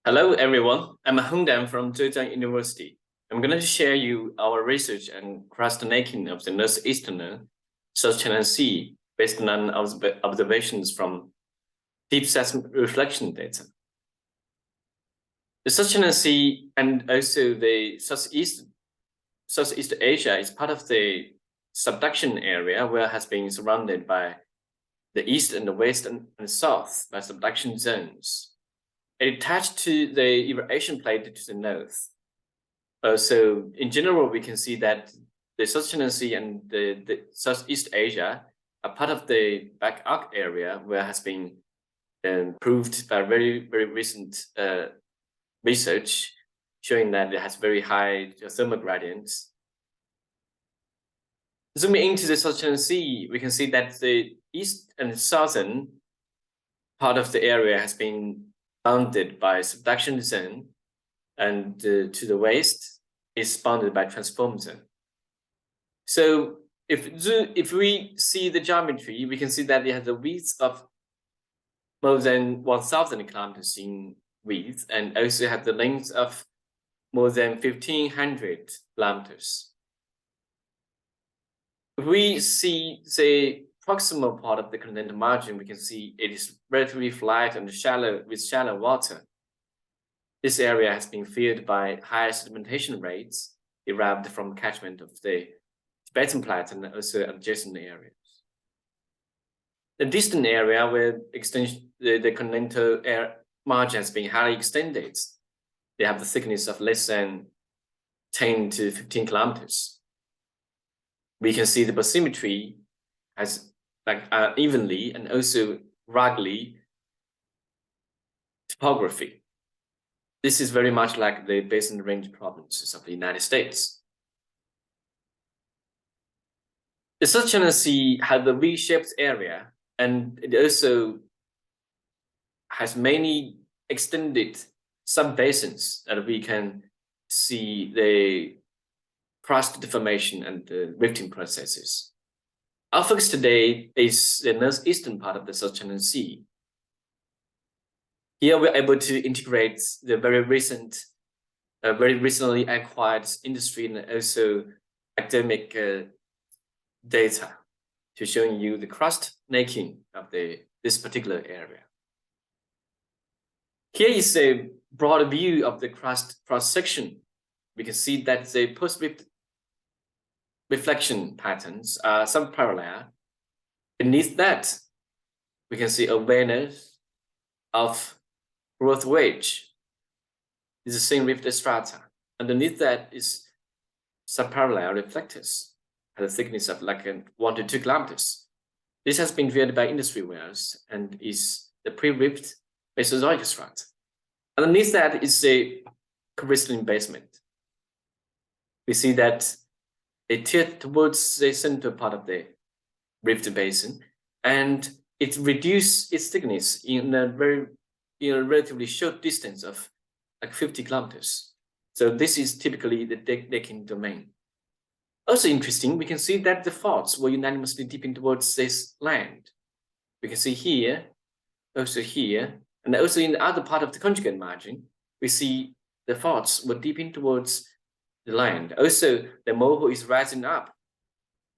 Hello, everyone. I'm Hongdan from Zhejiang University. I'm going to share you our research on crust making of the northeastern South China Sea based on observations from deep seismic reflection data. The South China Sea and also the Southeast Asia is part of the subduction area where it has been surrounded by the east and the west and south by subduction zones. It attached to the Eurasian plate to the north. So in general, we can see that the South China Sea and the Southeast Asia are part of the back arc area where has been proved by very recent research showing that it has very high thermal gradients. Zooming into the South China Sea, we can see that the east and southern part of the area has been bounded by subduction zone, and to the west is bounded by transform zone. So if we see the geometry, we can see that it has a width of more than 1,000 kilometers in width, and also have the length of more than 1,500 kilometers. If we see the proximal part of the continental margin, we can see it is relatively flat and shallow with shallow water. This area has been filled by high sedimentation rates derived from catchment of the Tibetan Plate and also adjacent areas. The distant area where the continental margin has been highly extended, they have the thickness of less than 10 to 15 kilometers. We can see the bathymetry has evenly and also ruggedly topography. This is very much like the basin range provinces of the United States. The South China Sea has a V-shaped area, and it also has many extended sub-basins that we can see the crust deformation and the rifting processes. Our focus today is the northeastern part of the South China Sea. Here we're able to integrate the very recently acquired industry and also academic data to show you the crust making of this particular area. Here is a broad view of the crust cross-section. We can see that the post-rift reflection patterns are subparallel. Beneath that, we can see awareness of growth wedge. It's the same rift strata. Underneath that is subparallel reflectors at a thickness of like 1 to 2 kilometers. This has been drilled by industry wells and is the pre-rift Mesozoic strata. Underneath that is a crystalline basement. We see that it tilts towards the central part of the rift basin, and it reduces its thickness in a relatively short distance of like 50 kilometers. So this is typically the decking domain. Also interesting, we can see that the faults were unanimously dipping towards this land. We can see here, also here, and also in the other part of the conjugate margin, we see the faults were dipping towards the land. Also, the moho is rising up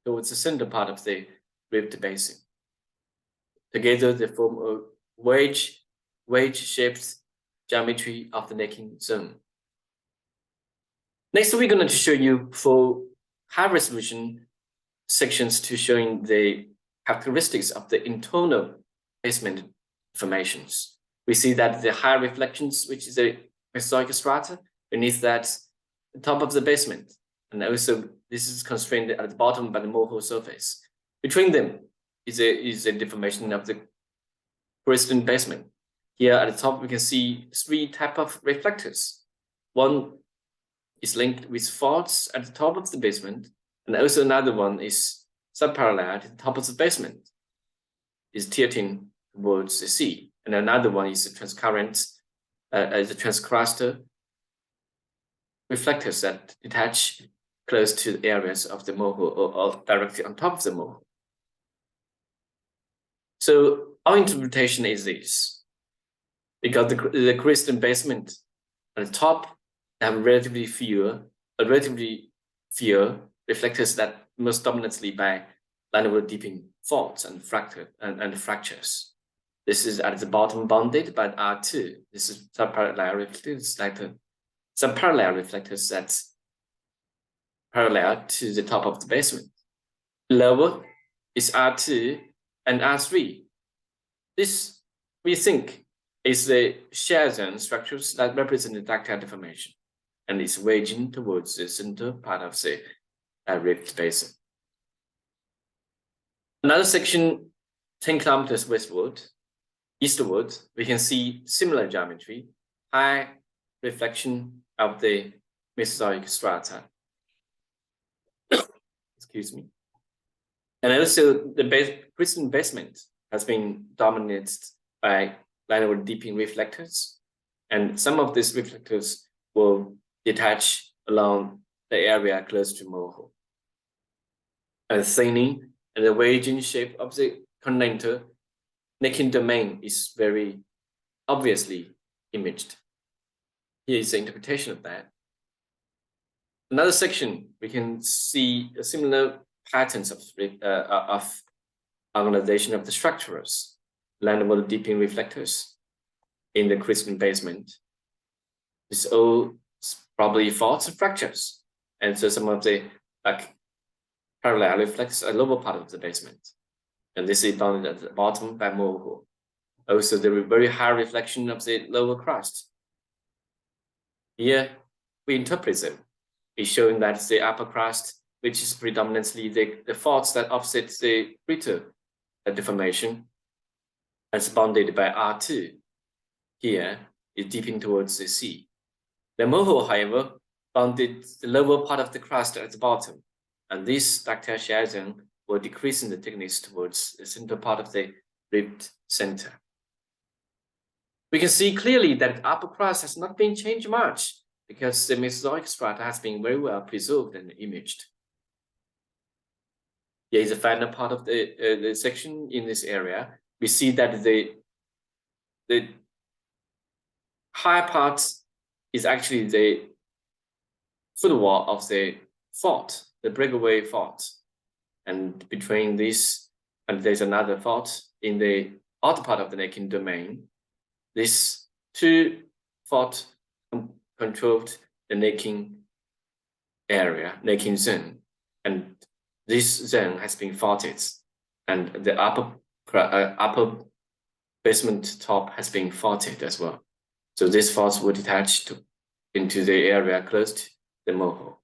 towards the center part of the rift basin. Together, they form a wedge-shaped geometry of the necking zone. Next, we're going to show you 4 high-resolution sections to showing the characteristics of the internal basement formations. We see that the high reflections, which is a Mesozoic strata, beneath that, the top of the basement, and also this is constrained at the bottom by the moho surface. Between them is a deformation of the crystalline basement. Here at the top, we can see 3 types of reflectors. One is linked with faults at the top of the basement, and also another one is subparallel at the top of the basement, is tilting towards the sea, and another one is a transcurrent, the transcrustal reflectors that detach close to the areas of the moho or directly on top of the moho. So our interpretation is this. because the crystal basement at the top have relatively fewer reflectors that most dominantly by landward-dipping faults and fractures. This is at the bottom bounded by R2. This is subparallel reflectors, subparallel reflectors that's parallel to the top of the basement. Lower is R2 and R3. This, we think, is the shear zone structures that represent the ductile deformation, and is wedging towards the center part of the rift basin. Another section, 10 kilometers eastward, we can see similar geometry, high reflection of the Mesozoic strata. Excuse me. And also the crystal basement has been dominated by landward-dipping reflectors, and some of these reflectors will detach along the area close to moho. And thinning and the wedging shape of the continental necking domain is very obviously imaged. Here is the interpretation of that. Another section, we can see a similar patterns of organization of the structures, landward-dipping reflectors in the crystal basement. It's all probably faults and fractures, and so some of the parallel reflects a lower part of the basement, and this is down at the bottom by moho. Also, there is very high reflection of the lower crust. Here, we interpret them. It's showing that the upper crust, which is predominantly the faults that offset the greater deformation, is bounded by R2. Here is dipping towards the sea. The moho, however, bounded the lower part of the crust at the bottom, and this ductile shear zone will decrease in the thickness towards the central part of the rift center. We can see clearly that the upper crust has not been changed much because the Mesozoic strata has been very well preserved and imaged. Here is the final part of the section in this area. We see that the high part is actually the footwall of the fault, the breakaway fault. And between this, and there's another fault in the outer part of the necking domain. These two faults controlled the necking area, necking zone, and this zone has been faulted, and the upper basement top has been faulted as well. So these faults were detached into the area close to the moho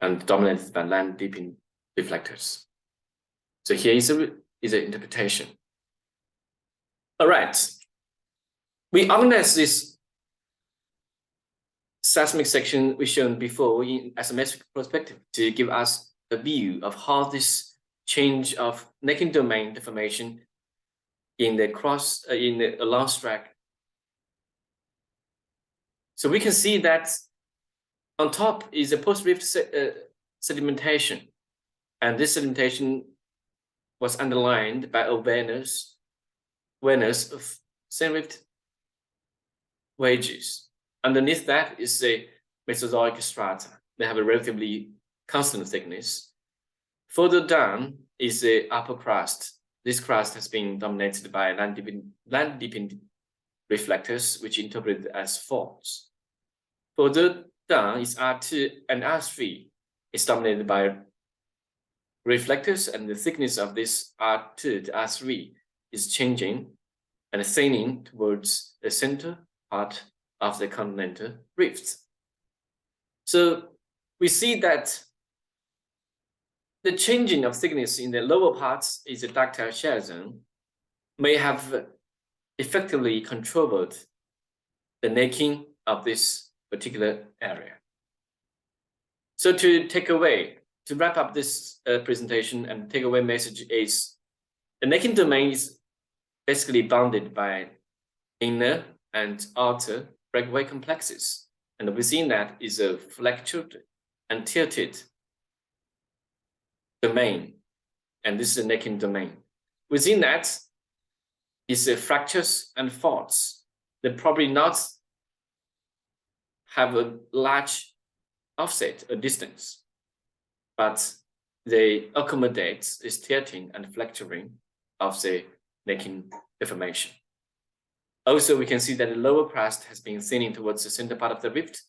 and dominated by land-dipping reflectors. So here is an interpretation. All right, we organize this seismic section we shown before in isometric perspective to give us a view of how this change of necking domain deformation in the along strike. So we can see that on top is a post-rift sedimentation, and this sedimentation was underlined by awareness of same-rift wedges. Underneath that is the Mesozoic strata. They have a relatively constant thickness. Further down is the upper crust. This crust has been dominated by land-dipping reflectors, which interpreted as faults. Further down is R2 and R3. It's dominated by reflectors, and the thickness of this R2 to R3 is changing and thinning towards the center part of the continental rift. So we see that the changing of thickness in the lower parts is the ductile shear zone may have effectively controlled the necking of this particular area. So to wrap up this presentation, and takeaway message is the necking domain is basically bounded by inner and outer breakaway complexes. And within that is a flexured and tilted domain. And this is the necking domain. Within that is the fractures and faults. they probably not have a large offset, a distance, but they accommodate this tilting and flexuring of the making deformation. Also, we can see that the lower crust has been thinning towards the center part of the rift.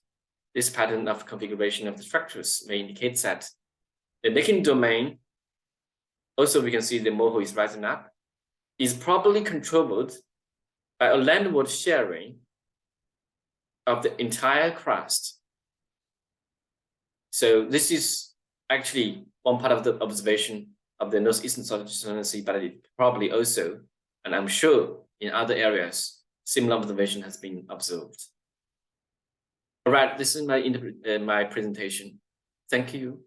This pattern of configuration of the structures may indicate that the necking domain, also we can see the moho is rising up, is probably controlled by a landward shearing of the entire crust. So this is actually one part of the observation of the northeastern Southern Sea, but it probably also, and I'm sure in other areas, similar observation has been observed. All right, this is my presentation. Thank you.